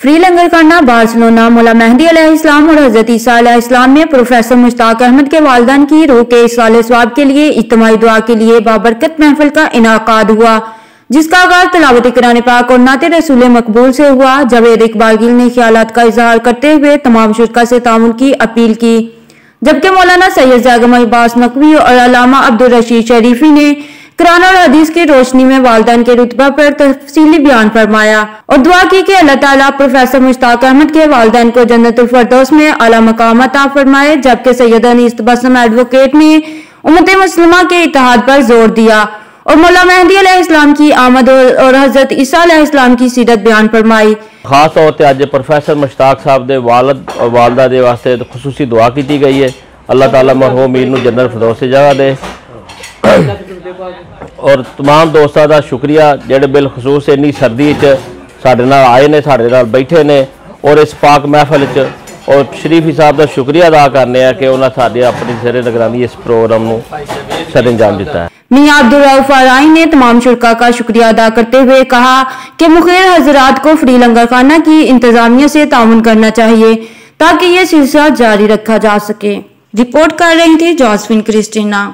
Free लंगर खाना Barcelona मौला मेहदी अलैहिस्सलाम और हजरत ईसा अलैहिस्सलाम में प्रोफेसर मुश्ताक अहमद के वालिदैन की रूह के इसाले सवाब के लिए इज्तिमाई दुआ के लिए बाबरकत महफिल का इनाकाद हुआ, जिसका आगाज तिलावत कुरान पाक और नाते रसूल मकबूल से हुआ। जावेद इकबाल गिल ने ख्यालात का इजहार करते हुए तमाम शुरका से ताउन की अपील की, जबकि मौलाना सैयद जागम अब्बास नकवी और अल्लामा अब्दुल रशीद शरीफी ने कुरान और हदीस की रोशनी में वालिदैन के रुतबा पर तफसीली बयान फरमाया और दुआ की कि अल्लाह ताला प्रोफेसर मुश्ताक अहमद के वालिदैन को जन्नतुल फिरदौस में आला मकाम अता फरमाए। जबकि सैयद अनीस तबस्सुम एडवोकेट ने उम्मत मुस्लिमा के इत्तेहाद पर जोर दिया और मौला मेहदी अलैहिस्सलाम की आमद और हजरत ईसा अलैहिस्सलाम की सीरत बयान फरमाई। खास तौर पर अज प्रोफेसर मुश्ताक साहब के वालिद और वालदा के वास्ते खुसूसी दुआ की गई है। अल्लाह ताला मरहूम मीर नूं जन्नत फिरदौस से जगह दे और तमाम दोस्तों का शुक्रिया जेडे बिलखसूस इन्नी सर्दी साडे नाल आए ने, साडे नाल बैठे ने और इस पाक महफिल और शरीफी साहब का शुक्रिया अदा करने कि उन्होंने साडे अपनी सिरे निगरानी इस प्रोग्राम को सर अंजाम दिता है। मियां अब्दुल रऊफ आराई ने तमाम शुरका का शुक्रिया अदा करते हुए कहा कि मुखिर हजरात को फ्री लंगर खाना की इंतजामिया से ताउन करना चाहिए ताकि ये सिलसिला जारी रखा जा सके। रिपोर्ट कर रही थी जॉसफिन क्रिस्टीना।